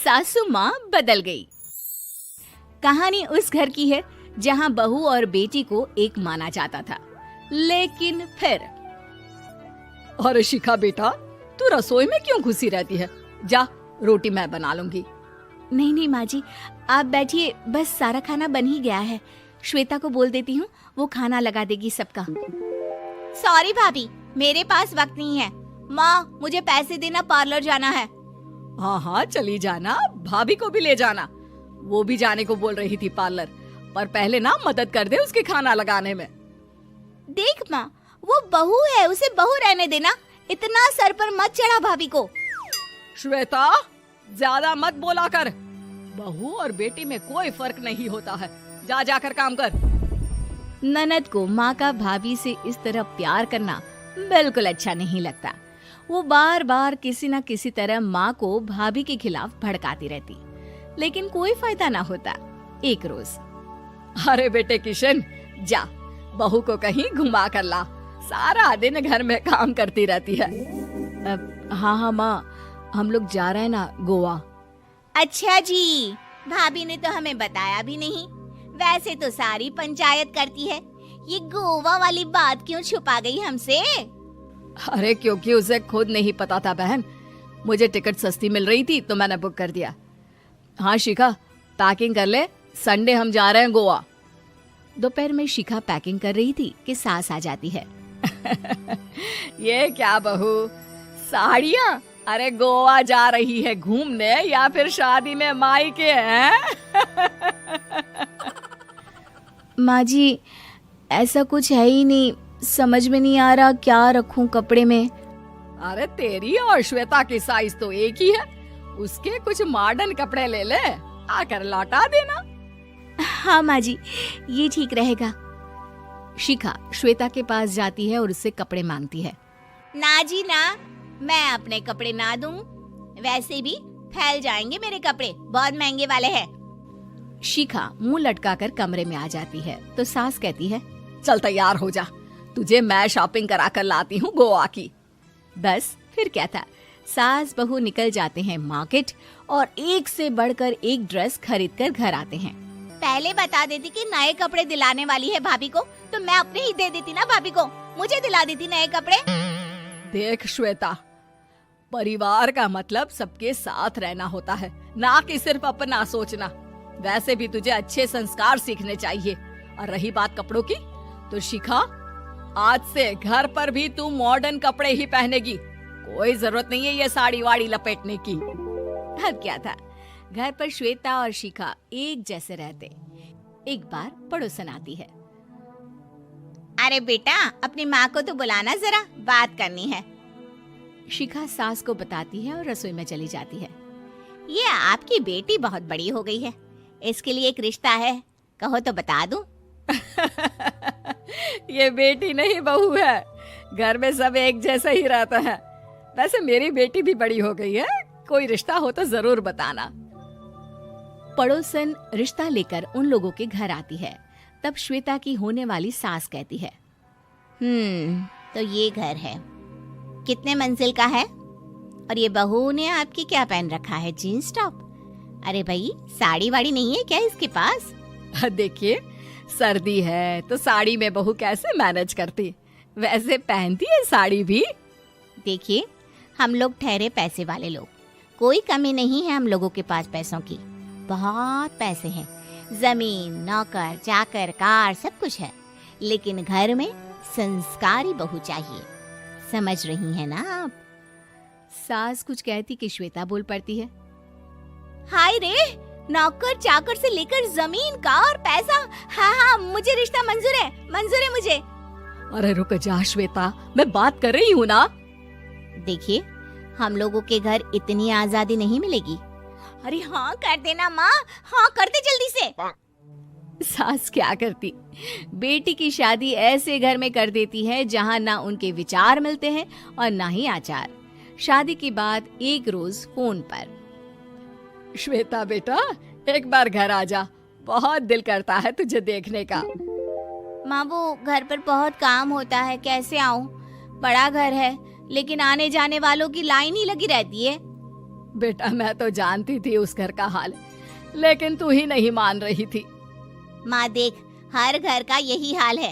सासू माँ बदल गई। कहानी उस घर की है जहाँ बहू और बेटी को एक माना जाता था, लेकिन फिर अरे शिखा बेटा, तू रसोई में क्यों घुसी रहती है? जा, रोटी मैं बना लूंगी। नहीं नहीं माँ जी, आप बैठिए, बस सारा खाना बन ही गया है। श्वेता को बोल देती हूँ, वो खाना लगा देगी सबका। सॉरी भाभी, मेरे पास वक्त नहीं है। माँ, मुझे पैसे देना, पार्लर जाना है। हाँ हाँ चली जाना, भाभी को भी ले जाना। वो भी जाने को बोल रही थी पार्लर, पर पहले ना मदद कर दे उसके खाना लगाने में। देख माँ, वो बहू है, उसे बहू रहने देना, इतना सर पर मत चढ़ा भाभी को। श्वेता, ज्यादा मत बोला कर। बहू और बेटी में कोई फर्क नहीं होता है। जा जाकर काम कर। ननद को माँ का भाभी से इस तरह प्यार करना बिल्कुल अच्छा नहीं लगता। वो बार बार किसी न किसी तरह माँ को भाभी के खिलाफ भड़काती रहती, लेकिन कोई फायदा ना होता। एक रोज, अरे बेटे किशन, जा बहू को कहीं घुमा कर ला, सारा दिन घर में काम करती रहती है। हाँ हाँ माँ, हम लोग जा रहे हैं ना गोवा। अच्छा जी, भाभी ने तो हमें बताया भी नहीं। वैसे तो सारी पंचायत करती है, ये गोवा वाली बात क्यों छुपा गई हमसे? अरे क्योंकि उसे खुद नहीं पता था बहन। मुझे टिकट सस्ती मिल रही थी तो मैंने बुक कर दिया। हाँ शिखा, पैकिंग कर ले, संडे हम जा रहे हैं गोवा। दोपहर में शिखा पैकिंग कर रही थी कि सास आ जाती है। ये क्या बहू, साड़ियाँ? अरे गोवा जा रही है घूमने या फिर शादी में मायके हैं? माँ जी, ऐसा कुछ है ही नहीं, समझ में नहीं आ रहा क्या रखूं कपड़े में। अरे तेरी और श्वेता की साइज तो एक ही है, उसके कुछ मॉडर्न कपड़े ले ले, आकर लौटा देना। हाँ माँ जी, ये ठीक रहेगा। शिखा श्वेता के पास जाती है और उससे कपड़े मांगती है। ना जी ना, मैं अपने कपड़े ना दूं, वैसे भी फैल जाएंगे मेरे कपड़े, बहुत महंगे वाले हैं। शिखा मुंह लटकाकर कमरे में आ जाती है तो सास कहती है, चल तैयार हो जा, तुझे मैं शॉपिंग करा कर लाती हूँ गोवा की। बस फिर क्या था, सास बहू निकल जाते हैं मार्केट और एक से बढ़कर एक ड्रेस खरीद कर घर आते हैं। पहले बता देती कि नए कपड़े दिलाने वाली है भाभी को, तो मैं अपने ही दे देती ना भाभी को, मुझे दिला देती नए कपड़े। देख श्वेता, परिवार का मतलब सबके साथ रहना होता है, ना कि सिर्फ अपना सोचना। वैसे भी तुझे अच्छे संस्कार सीखने चाहिए। और रही बात कपड़ों की, तो शिखा, आज से घर पर भी तू मॉडर्न कपड़े ही पहनेगी। कोई जरूरत नहीं है ये साड़ी वाड़ी लपेटने की। अब क्या था, घर पर श्वेता और शिखा एक जैसे रहते। एक बार पड़ोसन आती है। अरे बेटा, अपनी माँ को तो बुलाना जरा, बात करनी है। शिखा सास को बताती है और रसोई में चली जाती है। ये आपकी बेटी बहुत बड़ी हो गई है, इसके लिए एक रिश्ता है, कहो तो बता दूं। ये बेटी नहीं बहू है, घर में सब एक जैसा ही रहता है। वैसे मेरी बेटी भी बड़ी हो गई है, कोई रिश्ता हो तो जरूर बताना। पड़ोसन रिश्ता लेकर उन लोगों के घर आती है। तब श्वेता की होने वाली सास कहती है, तो ये घर है, कितने मंजिल का है? और ये बहू ने आपकी क्या पहन रखा है, जीन्स टॉप? अरे भाई, साड़ी वाड़ी नहीं है क्या इसके पास? देखिए, सर्दी है तो साड़ी में बहू कैसे मैनेज करती, वैसे पहनती है साड़ी भी। देखिए, हम लोग ठहरे पैसे वाले लोग, कोई कमी नहीं है हम लोगों के पास पैसों की, बहुत पैसे हैं, जमीन, नौकर चाकर, कार, सब कुछ है, लेकिन घर में संस्कारी बहू चाहिए। समझ रही हैं ना आप? सास कुछ कहती कि श्वेता बोल पड़ती है, हाय रे, नौकर चाकर से लेकर जमीन, कार, पैसा, हाँ हाँ, मुझे रिश्ता मंजूर है, मंजूर है मुझे। अरे रुक जा श्वेता, मैं बात कर रही हूँ ना। देखिए, हम लोगों के घर इतनी आजादी नहीं मिलेगी। अरे हाँ कर देना माँ, हाँ कर दे जल्दी से। सास क्या करती, बेटी की शादी ऐसे घर में कर देती है जहाँ ना उनके विचार मिलते हैं और ना ही आचार। शादी के बाद एक रोज फोन पर, श्वेता बेटा, एक बार घर आ जा, बहुत दिल करता है तुझे देखने का। माँ, वो घर पर बहुत काम होता है, कैसे आऊँ? बड़ा घर है, लेकिन आने जाने वालों की लाइन ही लगी रहती है। बेटा मैं तो जानती थी उस घर का हाल, लेकिन तू ही नहीं मान रही थी। माँ देख, हर घर का यही हाल है।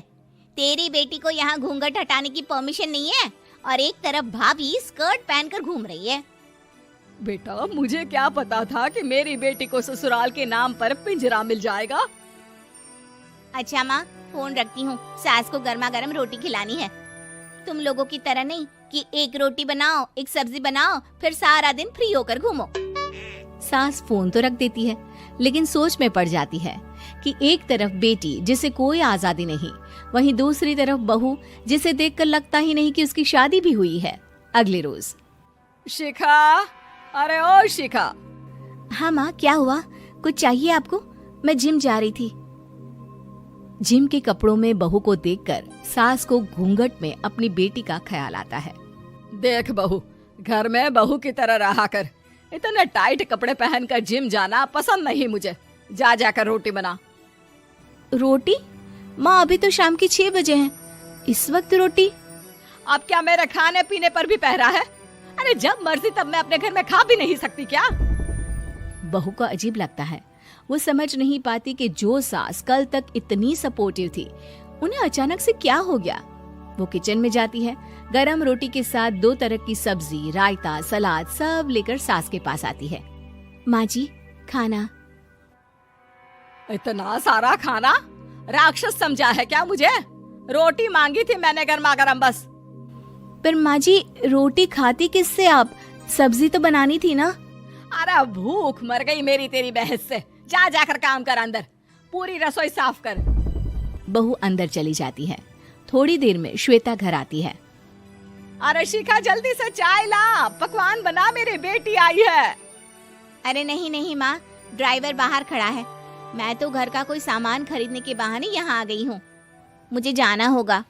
तेरी बेटी को यहाँ घूंघट हटाने की परमिशन नहीं है और एक तरफ भाभी स्कर्ट पहनकर घूम रही है। बेटा मुझे क्या पता था कि मेरी बेटी को ससुराल के नाम पर पिंजरा मिल जाएगा। अच्छा माँ, फोन रखती हूँ, सास को गर्मा गर्म रोटी खिलानी है। तुम लोगों की तरह नहीं कि एक रोटी बनाओ, एक सब्जी बनाओ, फिर सारा दिन फ्री होकर घूमो। सास फोन तो रख देती है, लेकिन सोच में पड़ जाती है कि एक तरफ बेटी जिसे कोई आजादी नहीं, वहीं दूसरी तरफ बहू जिसे देखकर लगता ही नहीं कि उसकी शादी भी हुई है। अगले रोज। शिखा, अरे ओ शिखा। हाँ माँ, क्या हुआ? कुछ चाहिए आपको? मैं जिम जा रही थी। जिम के कपड़ों में बहू को देखकर सास को घूंघट में अपनी बेटी का ख्याल आता है। देख बहू, घर में बहू की तरह रहा कर। इतने टाइट कपड़े पहनकर जिम जाना पसंद नहीं मुझे। जा जाकर रोटी बना। रोटी? माँ अभी तो शाम के 6 बजे हैं, इस वक्त रोटी? अब क्या मेरे खाने पीने पर भी पहरा है? अरे जब मर्जी तब मैं अपने घर में खा भी नहीं सकती क्या? बहू को अजीब लगता है। वो समझ नहीं पाती कि जो सास कल तक इतनी सपोर्टिव थी, उन्हें अचानक से क्या हो गया। वो किचन में जाती है, गरम रोटी के साथ 2 तरह की सब्जी, रायता, सलाद सब लेकर सास के पास आती है। माँ जी, खाना। इतना सारा खाना? राक्षस समझा है क्या मुझे? रोटी मांगी थी मैंने गर्मा गर्म बस। पर माँ जी, रोटी खाती किससे आप? सब्जी तो बनानी थी ना। अरे भूख मर गई मेरी तेरी बहस से। जा जाकर काम कर, अंदर पूरी रसोई साफ कर। बहू अंदर चली जाती है। थोड़ी देर में श्वेता घर आती है। अरे शिखा, जल्दी से चाय ला, पकवान बना, मेरी बेटी आई है। अरे नहीं नहीं माँ, ड्राइवर बाहर खड़ा है। मैं तो घर का कोई सामान खरीदने के बहाने यहाँ आ गई हूँ, मुझे जाना होगा।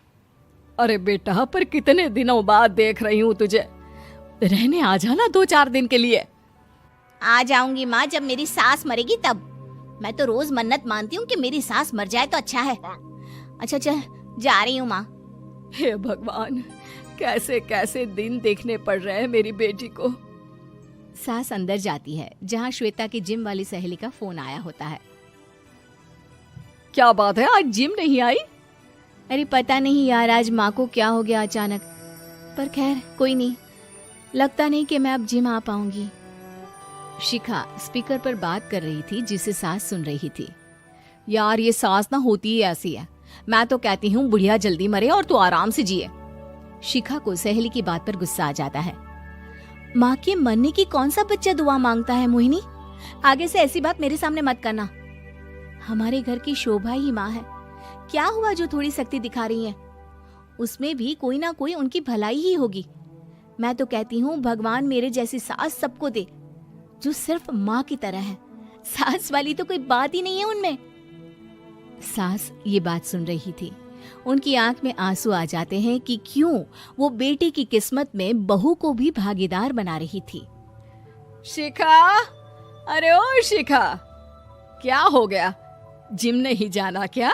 अरे बेटा, पर कितने दिनों बाद देख रही हूँ तुझे, रहने आ जाना 2-4 दिन के लिए। आ जाऊंगी माँ, जब मेरी सास मरेगी तब। मैं तो रोज मन्नत मानती हूँ कि मेरी सास मर जाए तो अच्छा है। अच्छा चल, जा रही हूँ माँ। हे भगवान, कैसे कैसे दिन देखने पड़ रहे हैं मेरी बेटी को। सास अंदर जाती है, जहाँ श्वेता की जिम वाली सहेली का फोन आया होता है। क्या बात है, आज जिम नहीं आई? अरे पता नहीं यार, आज माँ को क्या हो गया अचानक। पर खैर कोई नहीं, लगता नहीं कि मैं अब जिम आ पाऊंगी। शिखा स्पीकर पर बात कर रही थी, जिसे सास सुन रही थी। यार ये सास ना होती ही ऐसी है। मैं तो कहती हूँ बुढ़िया जल्दी मरे और तू आराम से जिए। शिखा को सहेली की बात पर गुस्सा आ जाता है। माँ के मरने की कौन सा बच्चा दुआ मांगता है मोहिनी? आगे से ऐसी बात मेरे सामने मत करना। हमारे घर की शोभा ही माँ है। क्या हुआ जो थोड़ी सख्ती दिखा रही है? उसमें भी कोई ना कोई उनकी भलाई ही होगी। मैं तो कहती हूँ भगवान मेरे जैसी सास सबको दे, जो सिर्फ माँ की तरह है। सास वाली तो कोई बात ही नहीं है उनमें। सास ये बात सुन रही थी। उनकी आंख में आंसू आ जाते हैं कि क्यों वो बेटी की किस्मत में बहू को भी भागीदार बना रही थी। शिखा, अरे ओ शिखा, क्या हो गया? जिम नहीं जाना क्या?